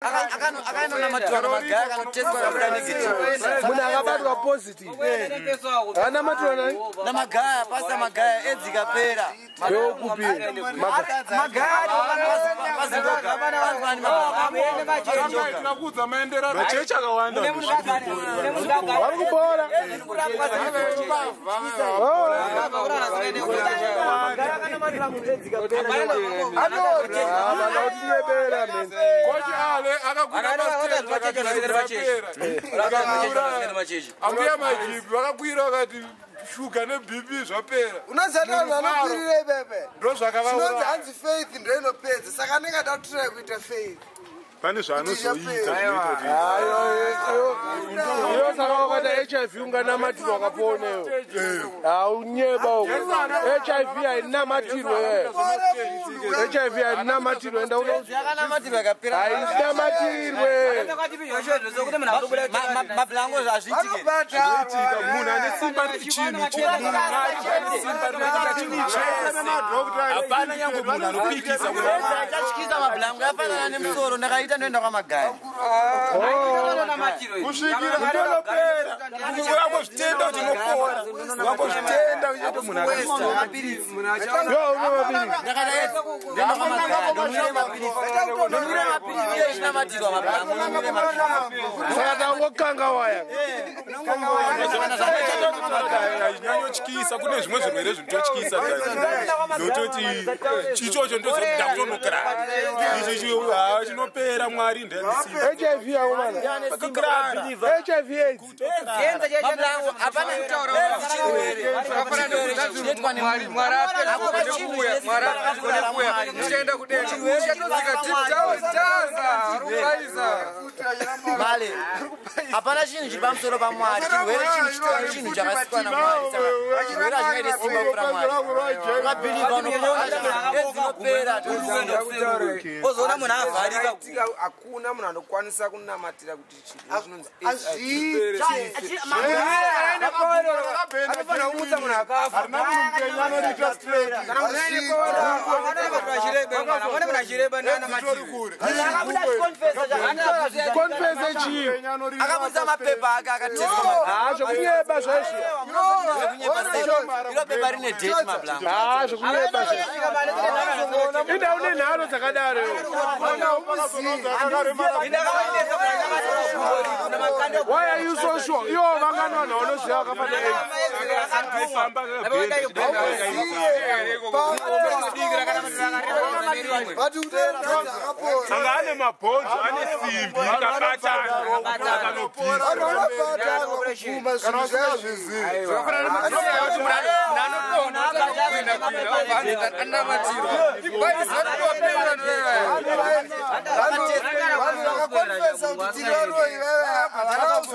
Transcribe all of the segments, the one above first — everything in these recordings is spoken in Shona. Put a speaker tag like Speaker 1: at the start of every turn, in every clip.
Speaker 1: Akano matwana magaya kanoteswa kabuda negative.
Speaker 2: Muna akabatwa positive. Ana matwana
Speaker 1: na magaya pasta magaya edzikapera.
Speaker 2: Yo kupi.
Speaker 1: Magaya pazindoka.
Speaker 3: Tunakudza maenderano. Machechi akawanda.
Speaker 2: Vari kubora.
Speaker 3: Kochi ale akakwira ambuya majibi vakakwira vakati shuga nebhipi zvapera.
Speaker 4: Unozana vanokwirire bebe.
Speaker 3: Ndo zvakavaura.
Speaker 4: Zvinonzi hanzi faith ndio inopedza. Saka ndingada kutira kuita faith.
Speaker 3: Pane zvaanozoita
Speaker 2: Iyo saka wakata HIV unganamatirwa wakaponewo. Unyeba uko. HIV hainamatirwe. HIV hainamatirwe enda uno.
Speaker 1: Yakanamatirwa kapera.
Speaker 2: Hainamatirwe.
Speaker 1: Mablango zvazvitike.
Speaker 3: munhu ane simba chinhu hapana nyange munhu anopikisa
Speaker 1: Achatyisa mablango yafanana nemusoro ndakaita ndoenda kwamagaya.
Speaker 3: kusvikira ndinopera wangozvitenda kuti unopora wangozvitenda uchiti munhu
Speaker 1: Mapirisi.
Speaker 2: Yo unomapirisi.
Speaker 1: Ndakaita ndoenda kwamagaya. Ndomwire mapirisi echinamatirwa mablango. Ndomwire mapirisi.
Speaker 2: Saka tangokanga waya.
Speaker 3: Nyanotyisa kune zvimwe zvirwere zvinototyisa nototi chichocho ndozoda kutonokra ichi chinopera mwari ndanisimba
Speaker 2: HIV yaumana. HIV AIDS.
Speaker 1: Mablango hapana kutaura chirwere. Male. Hapana chinhu chiri pamusoro paMwari. Chirwere chinhu chakasikwa naMwari. Chirwere chakaita simba kupfuura Mwari. Ukabhiliva unopera. Ozoona munhu avharika.
Speaker 4: Hakuna munhu anokwanisa kunamatira kuti chinhu
Speaker 1: Akabuza mapepa ake akateswa.
Speaker 2: Zvokunyeba zveshe.
Speaker 1: Iro pepa rine date mablango.
Speaker 2: Zvokunyeba zveshe. Ida une nharo dzakadaro. Why are you so sure? Yo vangana vanoziva kafana
Speaker 3: anga ane mabhonzo ane simbi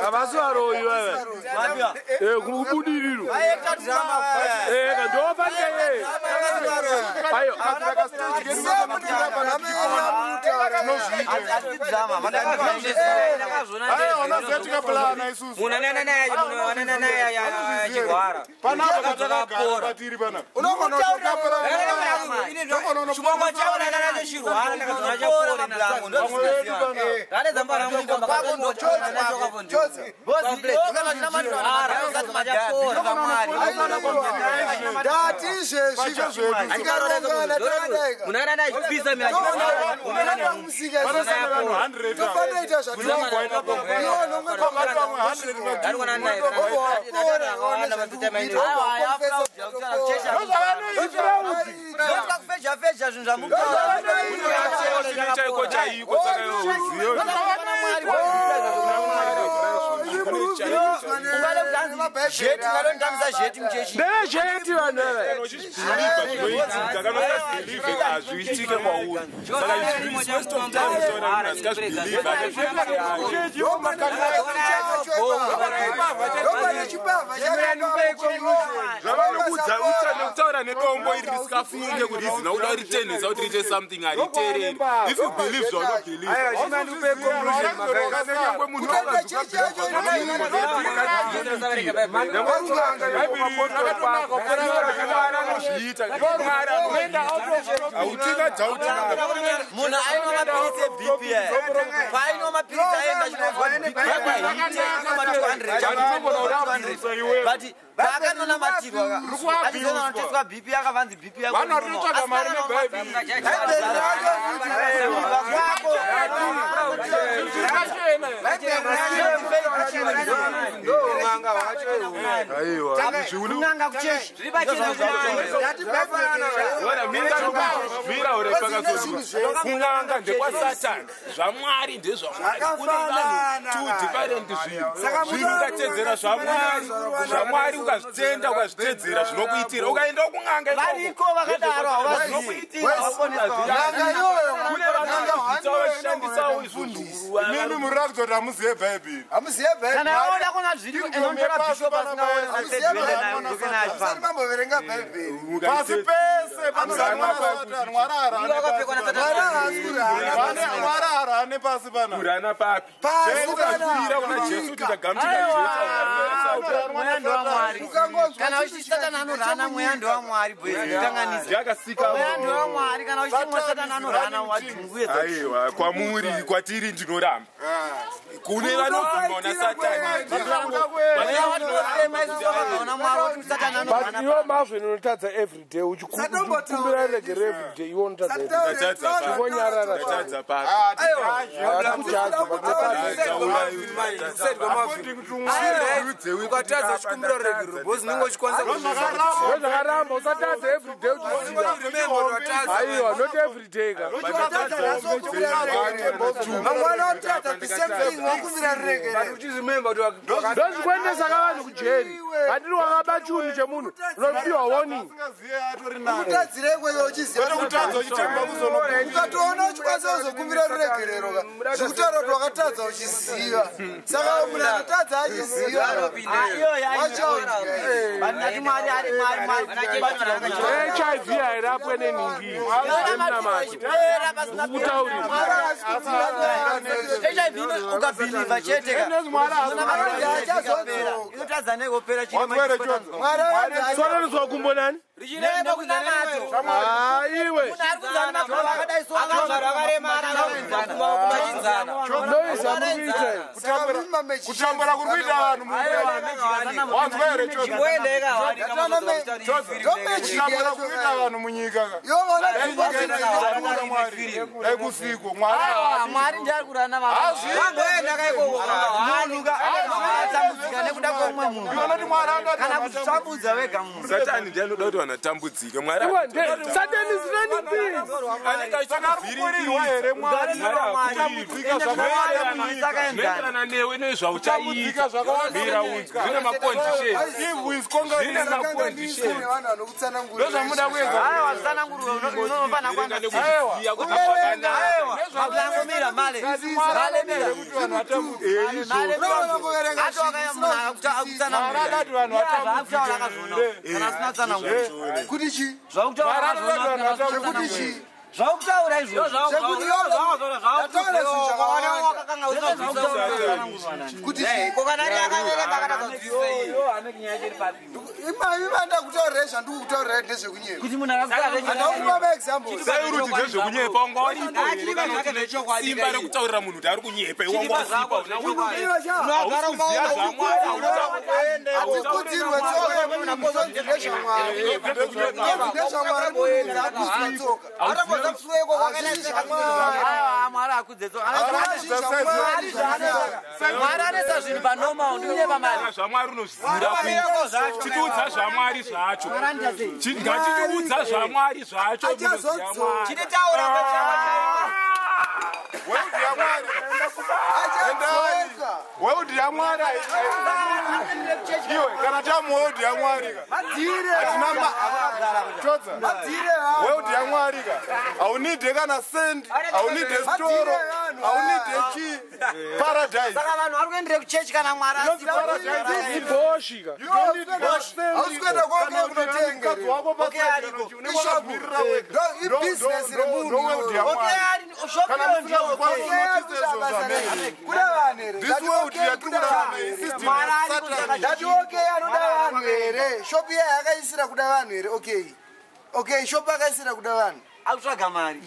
Speaker 2: havasi varoyi veve kubudiriro ndopandeye ayo If you believe, you don't believe.
Speaker 1: Munhu ainwa mapirisi eBP painwa mapirisi aenda chinonzwa but paakanonamatira achizonoteswa BP yakavanzi BP
Speaker 3: vanototsvaga mari
Speaker 1: kunanga kucheshi
Speaker 3: kunanga ndekwasatani zvamwari ndezvamwari kune vanhu two different zvinhu ukatedzera zvamwari ukazvitenda ukazvitedzera zvinokuitira ukaenda kunanga
Speaker 1: variko vakadaro havazvinokuitira
Speaker 3: kune vanozvita vachishandisawo izvozvuru
Speaker 2: mimi muri kutoti hamuzive bhaibheri
Speaker 1: kana aoda kuna zviri enondora bishop
Speaker 2: mamboverenga bhaibheri pasi pese mwari harane pasi
Speaker 3: panurana papi ukazvira kuna jesu kuti ndagamuchira
Speaker 1: mweya ndowamwari kana uchiti satani anorana mweya ndowamwari
Speaker 3: yakasika
Speaker 1: mweya ndowamwari kana uchiti mwe satani anorana wadhunguye
Speaker 3: aiwa kwamuri kwatiri ndinoramba kune vanovhimona satani
Speaker 5: but iwo mazvo inotadza everyday uchikumbira regere everyday iwo unotadzaiwonyarara
Speaker 4: ukatadza chikumbiro regere bozi ningo
Speaker 5: zvakaramba usatadza everyday aiwa not everyday ka ndozvikuendesa kavanhu kujeri handiri wakaba chunhu chemunhu unopiwa warning
Speaker 2: ukatoona uchikwanisa kuzokumbira ruregerero zvekutaura kuti wakatadza uchiziva saka munhu anotadza achiziva
Speaker 5: hiv hairapwe nenhingi
Speaker 1: ukabhiliva chete inotadza neopera
Speaker 5: sonorizwa kumbonani iwe
Speaker 2: kutambura kuri kuita vanhu wanzwa here kutambura kuri kuita vanhu munyika ekusiku
Speaker 1: mwari ndiari kurana vanhuatambudzika nekuda kwomwe munhu kana kuzvitambudza vega munhu
Speaker 3: satani ndiye anoda kuti vanhu atambudzike mwari
Speaker 5: satani zinanimbiri
Speaker 3: anenge achitakuvirirwa here mwariinoenderana newe nezvauchaita mira unzwi zvine makondishenzvinamakondishenzvozvamuda
Speaker 1: kuezamablango male zvakutaura
Speaker 2: izvozvoivanda kutaurira zvandikutaurira ndezvekunyepa
Speaker 1: kuti munhu akakupa
Speaker 2: maexample
Speaker 3: sairuti ndezvekunyepa wanga wariposimba rekutaurira munhu kuti ari kunyepa iwangauzipa
Speaker 2: atikudzirwe
Speaker 1: mwari anesa zvinhu panormal ndikunyepa mari
Speaker 3: zvamwari unozvizira chitiudza zvamwari zvacho ngachitiudza zvamwari zvacho
Speaker 1: chititaura
Speaker 2: weudhi yamwari iwe kana tamuweudhi yamwari weudhi yamwari ka haunidhe kana sendi haunidhe storo haunidhe chi paradise
Speaker 1: saka vanhu vari kuendere kuchechi kana mwari
Speaker 5: iboshika
Speaker 2: ausikuenda kwake kunotenga ibhizinesi remunhu vanhu here ndati okay anoda vanhu here shopu iya yakaisira kuda vanhu here okay shopu akaisira kuda vanhu
Speaker 1: akutsvaga mari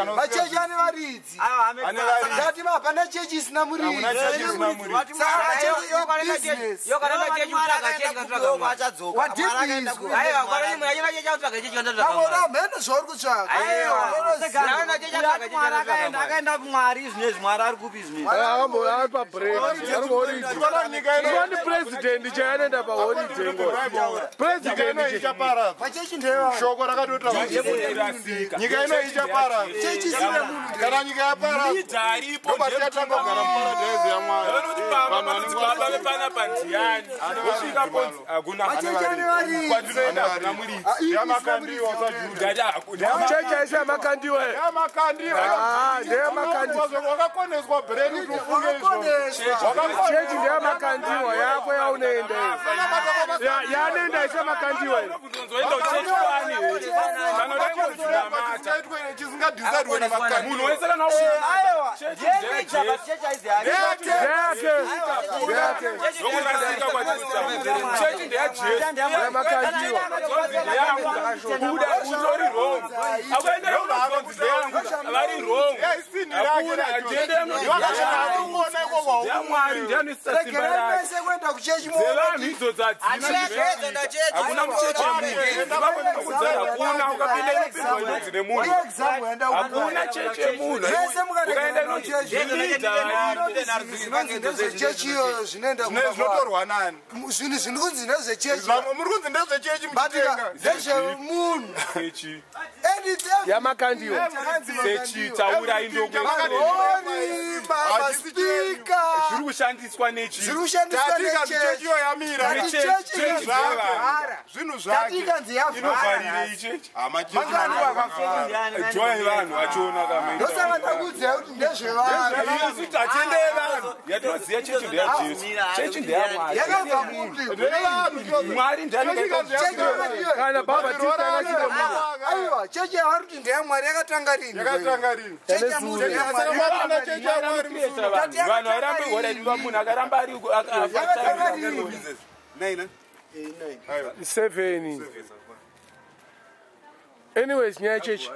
Speaker 2: ndomachechi ane varidzi ndati hapana chechi isina muridzi zvauri
Speaker 1: kutsvakaakaenda kumwari zvinezvi mwari ari kupi
Speaker 5: zvinezvi ndichaenda paholiday president shoko rakatotaura nyika ino ichapara kana nyika yapara ndobatichatanga kugara muparadhaisi yamwari
Speaker 3: baba vepana pandiyani osvika ponzi hakuna kwatinoenda hakuna muridzi
Speaker 5: yamakandiwa chechi aisi yamakandiwa wakakoneswa breni kuti ufunge izvo chechi ndeyamakandiwa yako yaunoenda yanenda ise makandiwa
Speaker 3: chisingadhisaidwe nemunhu wese kana zokurasika kwachechi ndeyajesumakandiwa kuda utori wrong akuendera kunazonzi ndeyangu vari wrong akuna ajende yamwari ndianosisa simba rake dzevanhu hakuna mucheche hakuna ukapinda inopindwa inonzi nemunhu hakuna cheche munhu ukaenda
Speaker 2: chechiyo
Speaker 5: zvinotorwa nani
Speaker 2: zvinhu zviri kunzi ndezvechechi
Speaker 5: muri kunzi ndezvechechi
Speaker 2: ndezvemunhu
Speaker 5: yamakandiwa
Speaker 3: sechi taurai
Speaker 2: maspika
Speaker 3: zviri kushandiswa nechi
Speaker 5: chechiyo yamira zvinhu
Speaker 3: zvakeinovarire ichechi join vanhu vachiona
Speaker 2: ndosaka ndakudziya kuti ndezvevanhu
Speaker 3: tatendee vanhu yatinoziva chechi ndeyajesu chechi ndeyamwari
Speaker 2: yakabva kupi
Speaker 3: mwari
Speaker 5: kana bhabhatista
Speaker 2: aiwa chechi yavari kuti ndeyamwari yakatanga rini
Speaker 3: vanhu varambe horaiva munhu akaramba ari
Speaker 5: 7 anyways nyaya chechi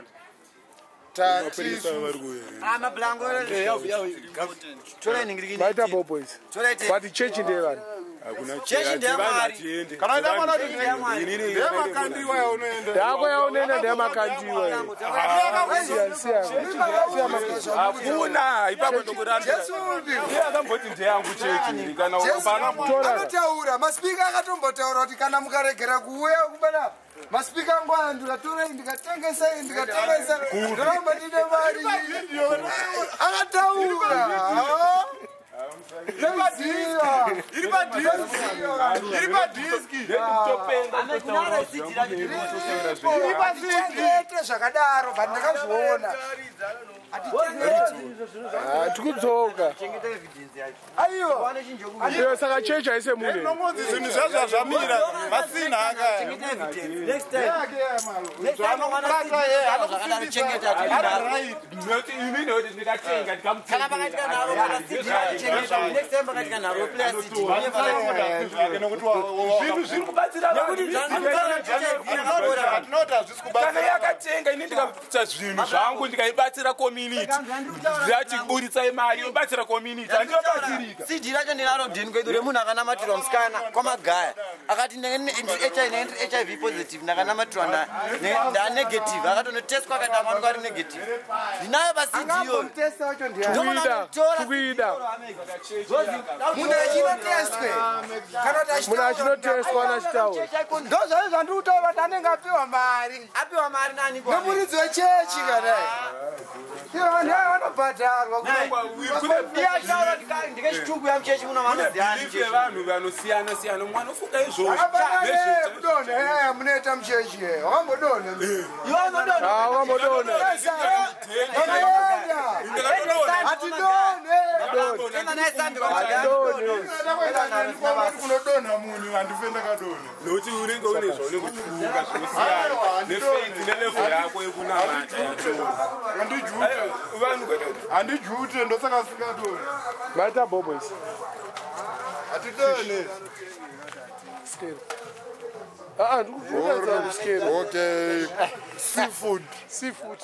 Speaker 5: vaita boboys but chechi ndeyevanhu yako yaunoenda ndeyamakandiwa
Speaker 3: hakuna ipapo ndokurambiraakamboti ndeyangu chechi kana
Speaker 2: akataura maspika akatombotaura kuti kana mukaregera kuuya kubana maspika ngwana ndikatorei ndikatengesa ndoramba ndine mari akataura iripadhiski zvakadaro but ndakazviona
Speaker 5: tikudzoka aiwa saka chechi aise munhu
Speaker 3: zvinhu zvazva zvamira vasina zviri kubatsira kana yakatenga ini ndikaita zvinhu zvangu ndikaibatsira community ndati buritsai mari yobatsira community handinobatsirika
Speaker 1: sidi racho ndinarodhini kwedu remunhu akanamatirwa musikana kwamagaya akati hiv positive ndakanamatirwa ndanegative akatonoteswa akadamanwa ari negative ndinayo pasidiyo
Speaker 5: tukuida
Speaker 2: munhu achinoteswe
Speaker 5: munhu achinoteswa nachitaura
Speaker 2: ndozvai zvandikutaura kuti anenge apiwa mari nemuridzi wechechi kadai vanhu vanobhadharwa
Speaker 1: ndikechitumbu yamuchechi muno
Speaker 3: vanhu vanosiyana siyana mwana ofunga izvozvo
Speaker 2: munoita muchechi wakambodonha
Speaker 3: kunodonha munhu handifendakadonha nokuti unenge une zvaunenge kufunga zvinosiyana nefenzi une level yako yekunamata
Speaker 2: handijute ndosaka singatori
Speaker 5: maita bobois
Speaker 2: hatidone
Speaker 5: skeri ndikufunaza kuskeri
Speaker 2: okay seafood
Speaker 5: seafood